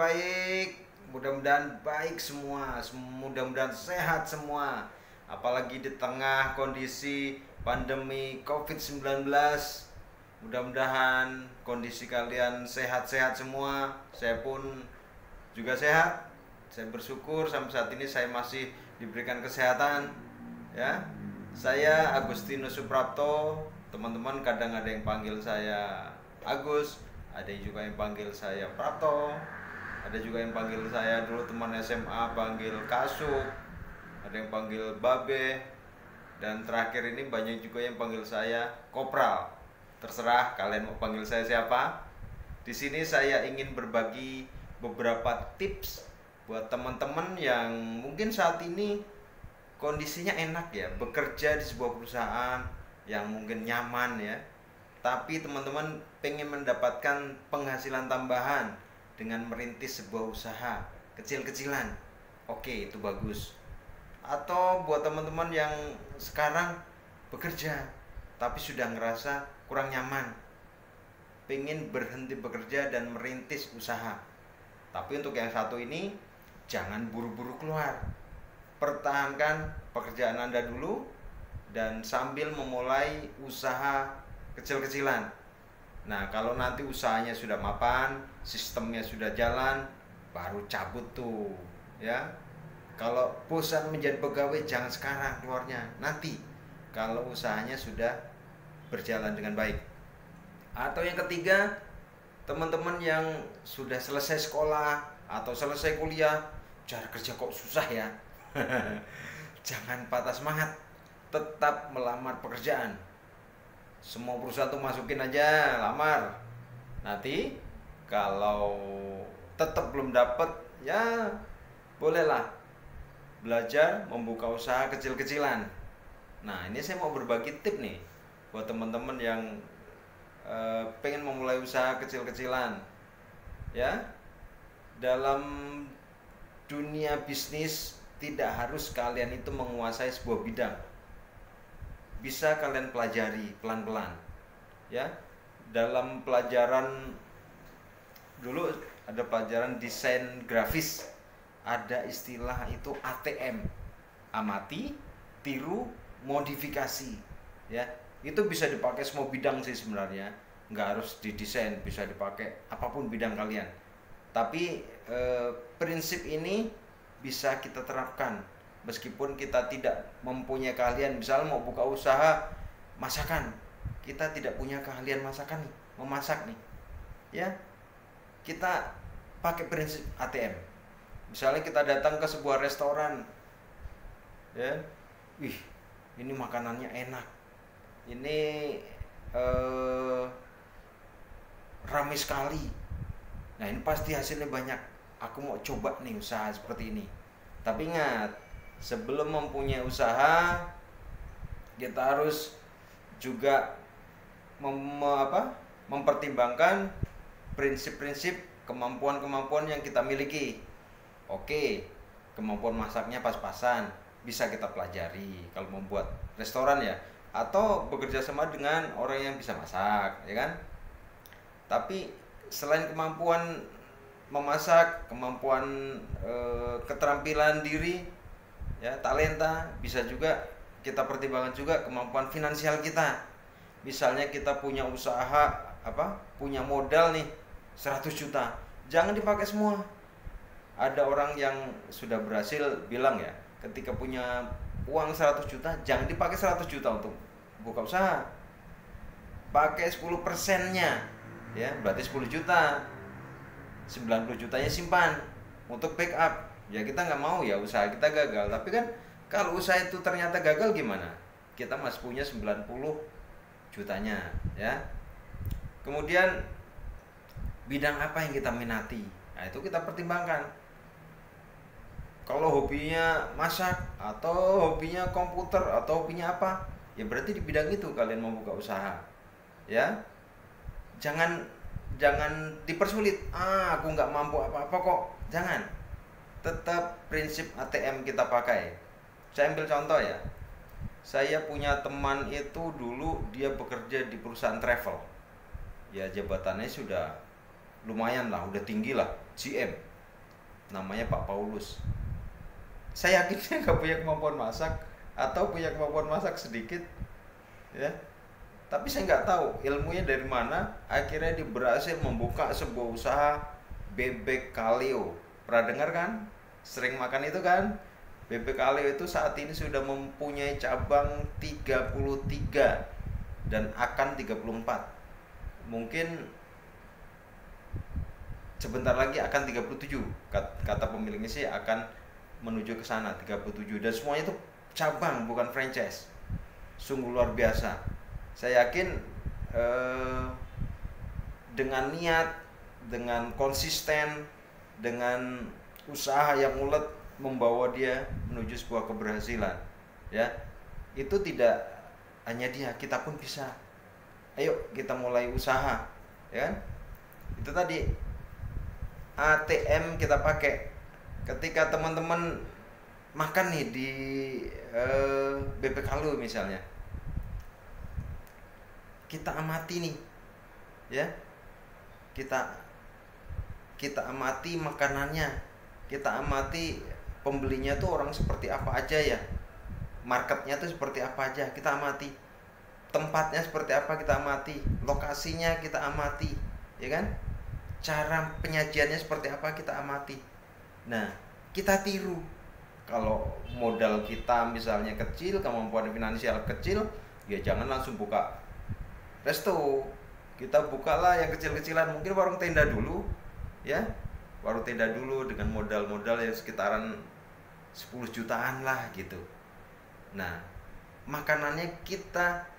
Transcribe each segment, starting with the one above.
baik. Mudah-mudahan baik semua. Mudah-mudahan sehat semua. Apalagi di tengah kondisi pandemi COVID-19. Mudah-mudahan kondisi kalian sehat-sehat semua. Saya pun juga sehat. Saya bersyukur sampai saat ini saya masih diberikan kesehatan. Ya. Saya Agustinus Suprapto. Teman-teman kadang ada yang panggil saya Agus, ada juga yang panggil saya Prapto, ada juga yang panggil saya dulu teman SMA panggil Kasuk, ada yang panggil Babe, dan terakhir ini banyak juga yang panggil saya Kopral. Terserah kalian mau panggil saya siapa. Di sini saya ingin berbagi beberapa tips buat teman-teman yang mungkin saat ini kondisinya enak ya, bekerja di sebuah perusahaan yang mungkin nyaman ya, tapi teman-teman pengen mendapatkan penghasilan tambahan dengan merintis sebuah usaha kecil-kecilan. Oke, itu bagus. Atau buat teman-teman yang sekarang bekerja tapi sudah ngerasa kurang nyaman, pengen berhenti bekerja dan merintis usaha. Tapi untuk yang satu ini, jangan buru-buru keluar. Pertahankan pekerjaan Anda dulu dan sambil memulai usaha kecil-kecilan. Nah, kalau nanti usahanya sudah mapan, sistemnya sudah jalan, baru cabut tuh, ya. Kalau bosan menjadi pegawai, jangan sekarang keluarnya, nanti kalau usahanya sudah berjalan dengan baik. Atau yang ketiga, teman-teman yang sudah selesai sekolah atau selesai kuliah, cari kerja kok susah ya. Jangan patah semangat, tetap melamar pekerjaan. Semua perusahaan tuh masukin aja, lamar. Nanti kalau tetap belum dapet, ya bolehlah belajar membuka usaha kecil-kecilan. Nah, ini saya mau berbagi tip nih buat teman-teman yang pengen memulai usaha kecil-kecilan. Ya, dalam dunia bisnis tidak harus kalian itu menguasai sebuah bidang. Bisa kalian pelajari pelan-pelan. Ya. Dalam pelajaran dulu ada pelajaran desain grafis. Ada istilah itu ATM. Amati, tiru, modifikasi. Ya. Itu bisa dipakai semua bidang sih sebenarnya. Nggak harus di desain, bisa dipakai apapun bidang kalian. Tapi prinsip ini bisa kita terapkan meskipun kita tidak mempunyai keahlian. Misalnya mau buka usaha masakan, kita tidak punya keahlian masakan nih, memasak nih, ya kita pakai prinsip ATM. Misalnya kita datang ke sebuah restoran, ya, ini makanannya enak, ini ramai sekali, nah ini pasti hasilnya banyak, aku mau coba nih usaha seperti ini. Tapi ingat, sebelum mempunyai usaha, kita harus juga mempertimbangkan prinsip-prinsip kemampuan-kemampuan yang kita miliki. Oke, kemampuan masaknya pas-pasan, bisa kita pelajari kalau membuat restoran ya, atau bekerja sama dengan orang yang bisa masak, ya kan? Tapi selain kemampuan memasak, kemampuan keterampilan diri, ya talenta, bisa juga kita pertimbangkan juga kemampuan finansial kita. Misalnya kita punya usaha punya modal nih 100 juta, jangan dipakai semua. Ada orang yang sudah berhasil bilang ya, ketika punya uang 100 juta, jangan dipakai 100 juta untuk buka usaha, pakai 10%-nya, ya berarti 10 juta, 90 jutanya simpan untuk backup. Ya kita nggak mau ya usaha kita gagal. Tapi kan kalau usaha itu ternyata gagal gimana? Kita masih punya 90 jutanya, ya. Kemudian bidang apa yang kita minati? Nah, itu kita pertimbangkan. Kalau hobinya masak atau hobinya komputer atau hobinya apa, ya berarti di bidang itu kalian mau buka usaha. Ya. Jangan dipersulit. Aku nggak mampu apa-apa kok. Jangan. Tetap prinsip ATM kita pakai. Saya ambil contoh ya. Saya punya teman itu dulu dia bekerja di perusahaan travel. Ya jabatannya sudah lumayan lah, udah tinggi lah, GM. namanya Pak Paulus. Saya yakin dia nggak punya kemampuan masak, atau punya kemampuan masak sedikit, ya. Tapi saya nggak tahu ilmunya dari mana. Akhirnya dia berhasil membuka sebuah usaha bebek kaleo. Pernah dengar kan? Sering makan itu kan? Bebek kaleo itu saat ini sudah mempunyai cabang 33 dan akan 34. Mungkin sebentar lagi akan 37. Kata pemiliknya sih akan menuju ke sana 37, dan semuanya itu cabang, bukan franchise. Sungguh luar biasa. Saya yakin dengan niat, dengan konsisten, dengan usaha yang ulet membawa dia menuju sebuah keberhasilan, ya. Itu tidak hanya dia, kita pun bisa. Ayo kita mulai usaha, ya kan? Itu tadi ATM kita pakai. Ketika teman-teman makan nih di bebek kaleo misalnya, kita amati nih, ya, kita amati makanannya, kita amati pembelinya tuh orang seperti apa aja, ya, marketnya tuh seperti apa aja, kita amati, tempatnya seperti apa kita amati, lokasinya kita amati, ya kan, cara penyajiannya seperti apa kita amati. Nah, kita tiru. Kalau modal kita misalnya kecil, kemampuan finansial kecil, ya jangan langsung buka resto. Kita bukalah yang kecil-kecilan, mungkin warung tenda dulu, ya. Warung tenda dulu dengan modal-modal yang sekitaran 10 jutaan lah gitu. Nah, makanannya kita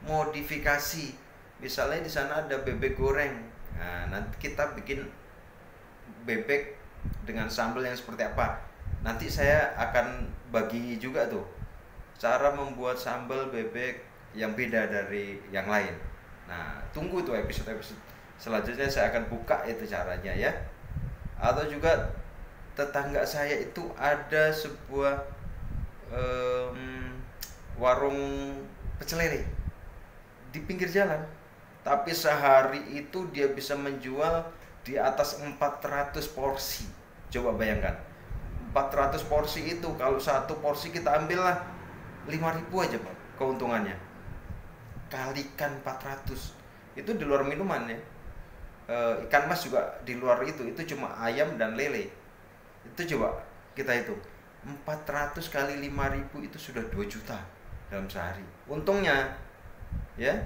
modifikasi. Misalnya di sana ada bebek goreng. Nah, nanti kita bikin bebek dengan sambal yang seperti apa. Nanti saya akan bagi juga tuh cara membuat sambal bebek yang beda dari yang lain. Nah, tunggu tuh episode-episode selanjutnya, saya akan buka itu caranya, ya. Atau juga tetangga saya itu ada sebuah warung pecel lele di pinggir jalan, tapi sehari itu dia bisa menjual di atas 400 porsi. Coba bayangkan, 400 porsi itu, kalau satu porsi kita ambil lah 5.000 aja Pak keuntungannya, kalikan 400. Itu di luar minuman, ya. Ikan mas juga di luar itu cuma ayam dan lele. Itu coba kita hitung, 400 kali 5.000 itu sudah 2 juta dalam sehari untungnya, ya.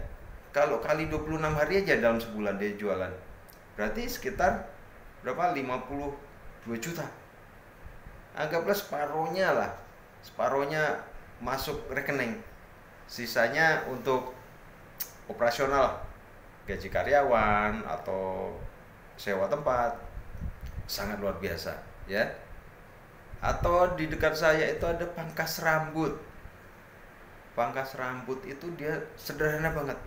Kalau kali 26 hari aja dalam sebulan dia jualan, berarti sekitar berapa, 52 juta. Anggaplah separohnya masuk rekening, sisanya untuk operasional, gaji karyawan atau sewa tempat. Sangat luar biasa, ya. Atau di dekat saya itu ada pangkas rambut. Pangkas rambut itu dia sederhana banget.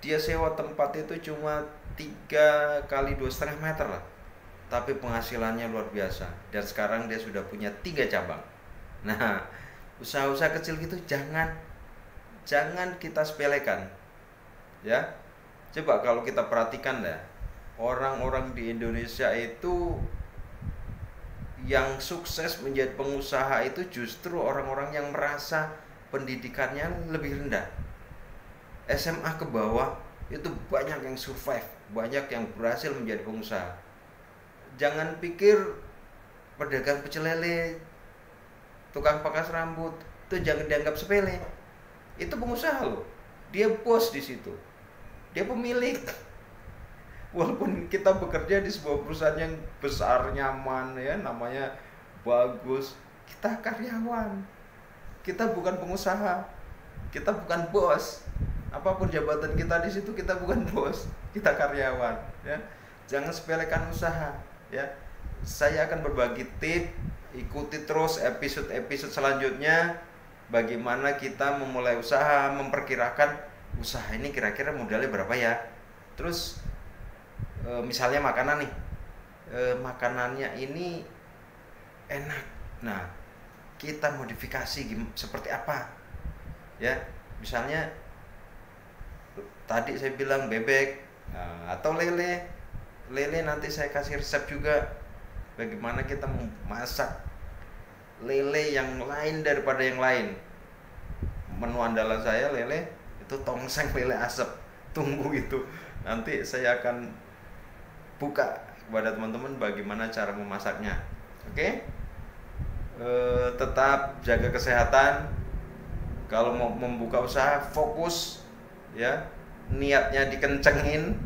Dia sewa tempat itu cuma 3 kali 2,5 meter lah, tapi penghasilannya luar biasa. Dan sekarang dia sudah punya 3 cabang. Nah, usaha-usaha kecil gitu jangan kita sepelekan, ya. Coba kalau kita perhatikan ya, orang-orang di Indonesia itu yang sukses menjadi pengusaha itu justru orang-orang yang merasa pendidikannya lebih rendah. SMA ke bawah itu banyak yang survive, banyak yang berhasil menjadi pengusaha. Jangan pikir pedagang pecel lele, tukang pangkas rambut itu jangan dianggap sepele. Itu pengusaha loh. Dia bos di situ. Dia pemilik. Walaupun kita bekerja di sebuah perusahaan yang besar, nyaman, ya, namanya bagus, kita karyawan. Kita bukan pengusaha. Kita bukan bos. Apapun jabatan kita di situ, kita bukan bos. Kita karyawan, ya. Jangan sepelekan usaha, ya. Saya akan berbagi tip, ikuti terus episode-episode selanjutnya bagaimana kita memulai usaha, memperkirakan usaha ini kira-kira modalnya berapa, ya. Terus misalnya makanan nih, makanannya ini enak, nah kita modifikasi seperti apa, ya. Misalnya tadi saya bilang bebek, atau lele nanti saya kasih resep juga. bagaimana kita memasak lele yang lain daripada yang lain. Menu andalan saya lele itu tongseng lele asap. Tunggu itu, nanti saya akan buka kepada teman-teman bagaimana cara memasaknya. Oke? Tetap jaga kesehatan. Kalau mau membuka usaha, fokus ya, niatnya dikencengin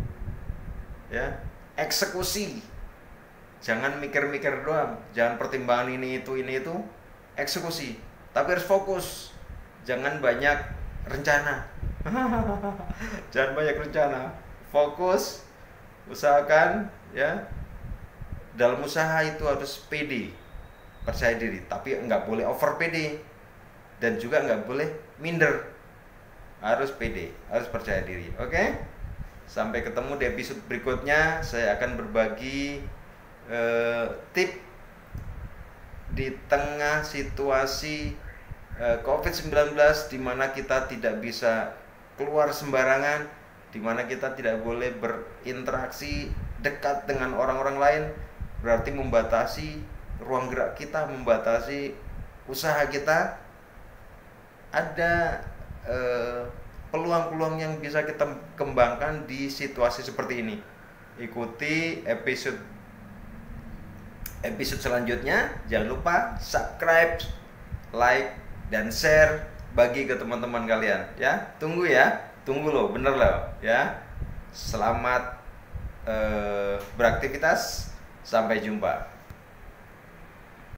ya, eksekusi. Jangan mikir-mikir doang, jangan pertimbangan ini itu, eksekusi. Tapi harus fokus, jangan banyak rencana. Jangan banyak rencana, fokus, usahakan ya. Dalam usaha itu harus pede, percaya diri, tapi nggak boleh over pede dan juga nggak boleh minder. Harus pede, harus percaya diri. Oke? Sampai ketemu di episode berikutnya. Saya akan berbagi tip di tengah situasi COVID-19 di mana kita tidak bisa keluar sembarangan, di mana kita tidak boleh berinteraksi dekat dengan orang-orang lain, berarti membatasi ruang gerak kita, membatasi usaha kita. Ada peluang-peluang yang bisa kita kembangkan di situasi seperti ini. Ikuti episode selanjutnya. Jangan lupa subscribe, like, dan share, bagi ke teman-teman kalian ya. Tunggu loh, bener loh ya. Selamat beraktivitas, sampai jumpa.